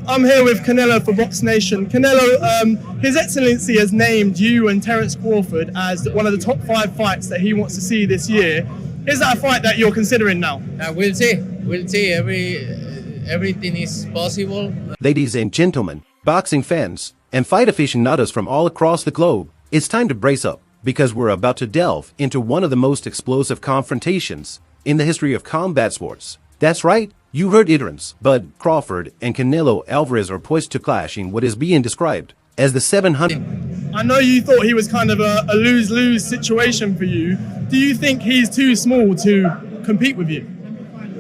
I'm here with Canelo for Box Nation. Canelo, His Excellency has named you and Terence Crawford as one of the top 5 fights that he wants to see this year. Is that a fight that you're considering now? We'll see. We'll see. Everything is possible. Ladies and gentlemen, boxing fans, and fight aficionados from all across the globe, it's time to brace up, because we're about to delve into one of the most explosive confrontations in the history of combat sports. That's right, you heard it, Bud Crawford and Canelo Alvarez are poised to clash in what is being described as the 700. I know you thought he was kind of a lose-lose situation for you. Do you think he's too small to compete with you?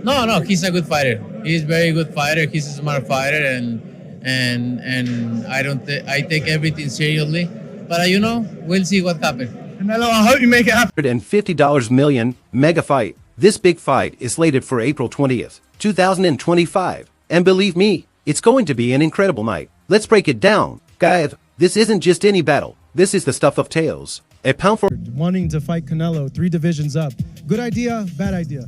No, he's a good fighter. He's a very good fighter. He's a smart fighter, and I take everything seriously. But we'll see what happens. Canelo, I hope you make it happen. $150 million mega fight. This big fight is slated for April 20th, 2025. And believe me, it's going to be an incredible night. Let's break it down. Guys, this isn't just any battle. This is the stuff of tales. A pound for wanting to fight Canelo 3 divisions up. Good idea, bad idea?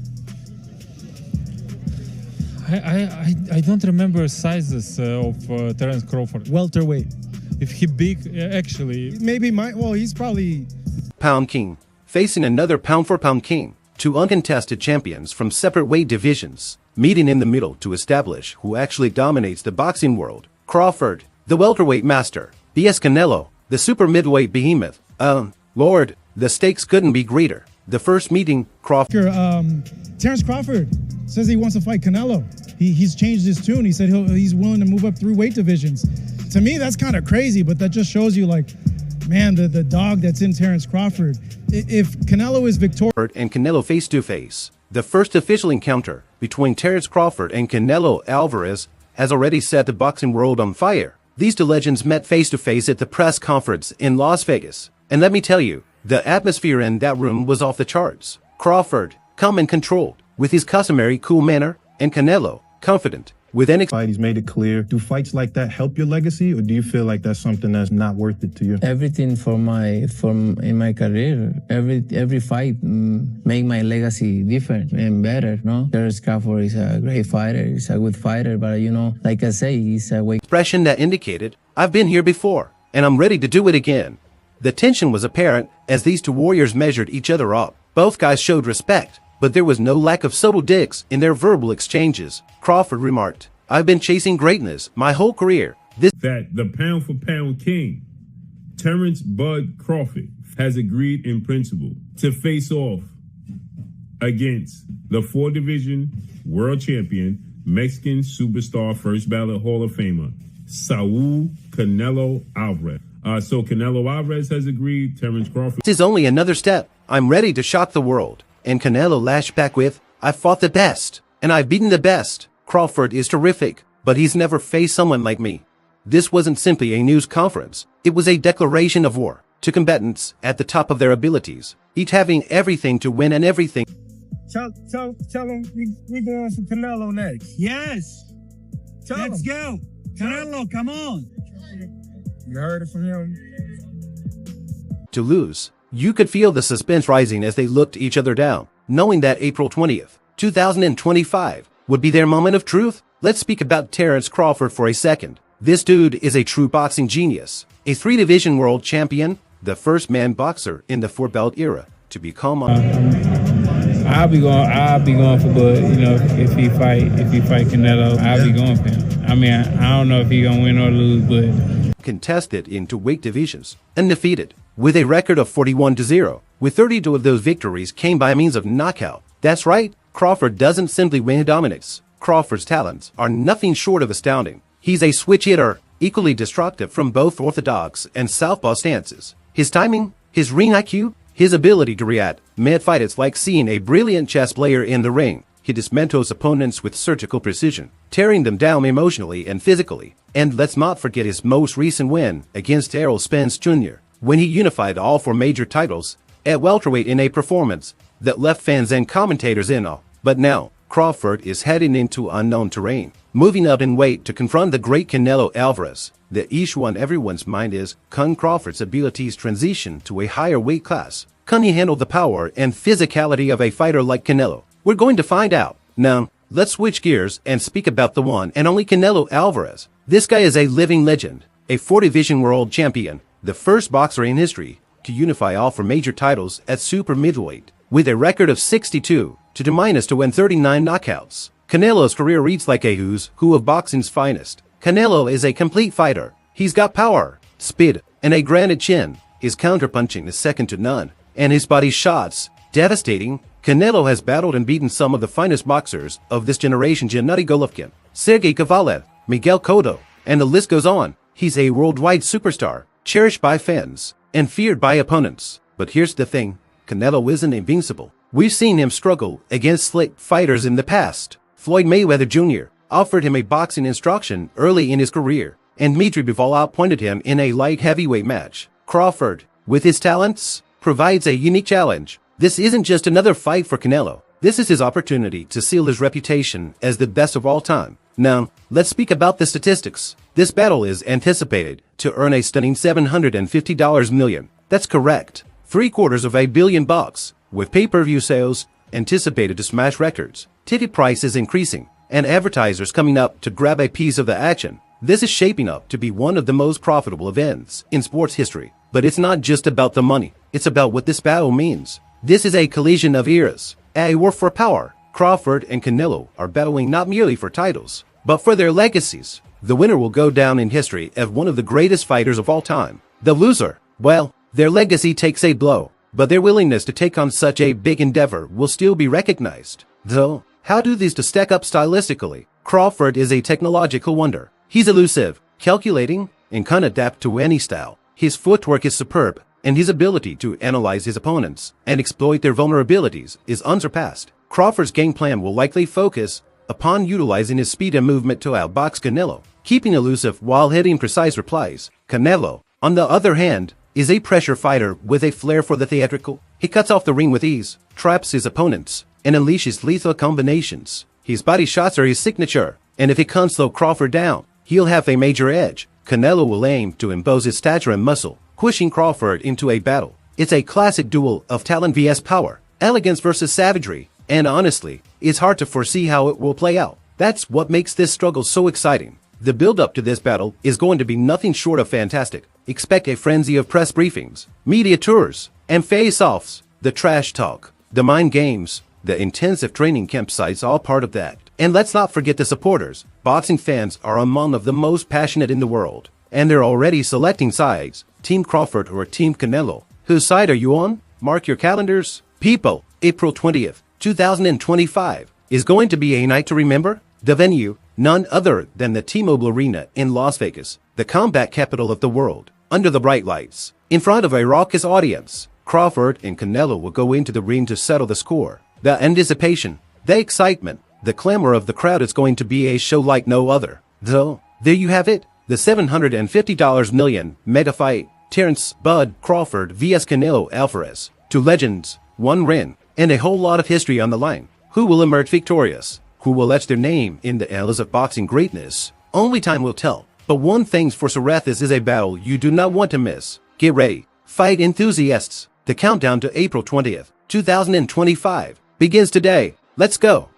I don't remember sizes of Terence Crawford. Welterweight. If he big, actually. Maybe he's probably... Pound King, facing another pound-for-pound king. 2 uncontested champions from separate weight divisions, meeting in the middle to establish who actually dominates the boxing world. Crawford, the welterweight master, vs Canelo, the super midweight behemoth. Lord, the stakes couldn't be greater. The first meeting, Crawford... Terence Crawford says he wants to fight Canelo. He's changed his tune. He said he's willing to move up 3 weight divisions. To me, that's kind of crazy, but that just shows you, man, the dog that's in Terence Crawford. If Canelo is victorious... And Canelo face-to-face. The first official encounter between Terence Crawford and Canelo Alvarez has already set the boxing world on fire. These 2 legends met face-to-face at the press conference in Las Vegas. And let me tell you, the atmosphere in that room was off the charts. Crawford, calm and controlled, with his customary cool manner, and Canelo, confident, with an fight. He's made it clear. Do fights like that help your legacy, or do you feel like that's something that's not worth it to you? Everything in my career, every fight make my legacy different and better. No, Terence Crawford is a great fighter. He's a good fighter, but like I say, he's a way. Expression that indicated, I've been here before, and I'm ready to do it again. The tension was apparent as these 2 warriors measured each other up. Both guys showed respect, but there was no lack of subtle digs in their verbal exchanges. Crawford remarked, I've been chasing greatness my whole career. That the pound-for-pound king, Terence Bud Crawford, has agreed in principle to face off against the 4-division world champion, Mexican superstar, first ballot Hall of Famer, Saul Canelo Alvarez. So Canelo Alvarez has agreed, Terence Crawford... This is only another step. I'm ready to shock the world. And Canelo lashed back with, I've fought the best, and I've beaten the best. Crawford is terrific, but he's never faced someone like me. This wasn't simply a news conference. It was a declaration of war to combatants at the top of their abilities, each having everything to win and everything. Tell him we going for Canelo next. Yes. Let's go. Canelo, come on. You heard it from him. To lose. You could feel the suspense rising as they looked each other down, knowing that April 20th, 2025 would be their moment of truth. Let's speak about Terence Crawford for a second. This dude is a true boxing genius, a 3-division world champion, the first man boxer in the 4-belt era to become on. I'll be going for Bud. If he fight Canelo, I'll be going for him. I mean, I don't know if he gonna win or lose, but contested in 2 weight divisions, undefeated, with a record of 41-0, with 32 of those victories came by means of knockout. That's right, Crawford doesn't simply win dominance. Crawford's talents are nothing short of astounding. He's a switch hitter, equally destructive from both orthodox and southpaw stances. His timing, his ring IQ, his ability to react mid-fight, it's like seeing a brilliant chess player in the ring. He dismantles opponents with surgical precision, tearing them down emotionally and physically. And let's not forget his most recent win against Errol Spence Jr., when he unified all 4 major titles at welterweight in a performance that left fans and commentators in awe. But now, Crawford is heading into unknown terrain, moving up in weight to confront the great Canelo Alvarez. The issue on everyone's mind is, can Crawford's abilities transition to a higher weight class? Can he handle the power and physicality of a fighter like Canelo? We're going to find out. Now, let's switch gears and speak about the one and only Canelo Alvarez. This guy is a living legend, a 4-division world champion, the first boxer in history to unify all 4 major titles at super middleweight, with a record of 62 to win 39 knockouts. Canelo's career reads like a who's who of boxing's finest. Canelo is a complete fighter. He's got power, speed, and a granite chin. His counterpunching is second to none, and his body shots, devastating. Canelo has battled and beaten some of the finest boxers of this generation: Gennady Golovkin, Sergey Kovalev, Miguel Cotto, and the list goes on. He's a worldwide superstar, cherished by fans, and feared by opponents. But here's the thing, Canelo isn't invincible. We've seen him struggle against slick fighters in the past. Floyd Mayweather Jr. offered him a boxing instruction early in his career, and Dmitry Bivol outpointed him in a light heavyweight match. Crawford, with his talents, provides a unique challenge. This isn't just another fight for Canelo. This is his opportunity to seal his reputation as the best of all time. Now, let's speak about the statistics. This battle is anticipated to earn a stunning $750 million. That's correct. $750 million, with pay-per-view sales anticipated to smash records. Ticket prices increasing, and advertisers coming up to grab a piece of the action. This is shaping up to be one of the most profitable events in sports history. But it's not just about the money. It's about what this battle means. This is a collision of eras, a war for power. Crawford and Canelo are battling not merely for titles, but for their legacies. The winner will go down in history as one of the greatest fighters of all time. The loser, well, their legacy takes a blow, but their willingness to take on such a big endeavor will still be recognized. Though, how do these two stack up stylistically? Crawford is a technological wonder. He's elusive, calculating, and can adapt to any style. His footwork is superb, and his ability to analyze his opponents and exploit their vulnerabilities is unsurpassed. Crawford's game plan will likely focus upon utilizing his speed and movement to outbox Canelo, keeping elusive while hitting precise replies. Canelo, on the other hand, is a pressure fighter with a flair for the theatrical. He cuts off the ring with ease, traps his opponents, and unleashes lethal combinations. His body shots are his signature, and if he can't slow Crawford down, he'll have a major edge. Canelo will aim to impose his stature and muscle, pushing Crawford into a battle. It's a classic duel of talent vs power, elegance versus savagery, and honestly, it's hard to foresee how it will play out. That's what makes this struggle so exciting. The build-up to this battle is going to be nothing short of fantastic. Expect a frenzy of press briefings, media tours, and face-offs, the trash talk, the mind games, the intensive training campsites, all part of that. And let's not forget the supporters. Boxing fans are among of the most passionate in the world, and they're already selecting sides, Team Crawford or Team Canelo. Whose side are you on? Mark your calendars. People, April 20th, 2025 is going to be a night to remember. The venue, none other than the T-Mobile Arena in Las Vegas, the combat capital of the world. Under the bright lights, in front of a raucous audience, Crawford and Canelo will go into the ring to settle the score. The anticipation, the excitement, the clamor of the crowd is going to be a show like no other. Though, there you have it, the $750 million mega fight, Terence "Bud" Crawford vs Canelo Alvarez. Two legends, one win, and a whole lot of history on the line. Who will emerge victorious? Who will etch their name in the annals of boxing greatness? Only time will tell. But one thing's for certain, this is a battle you do not want to miss. Get ready, fight enthusiasts. The countdown to April 20th, 2025 begins today. Let's go.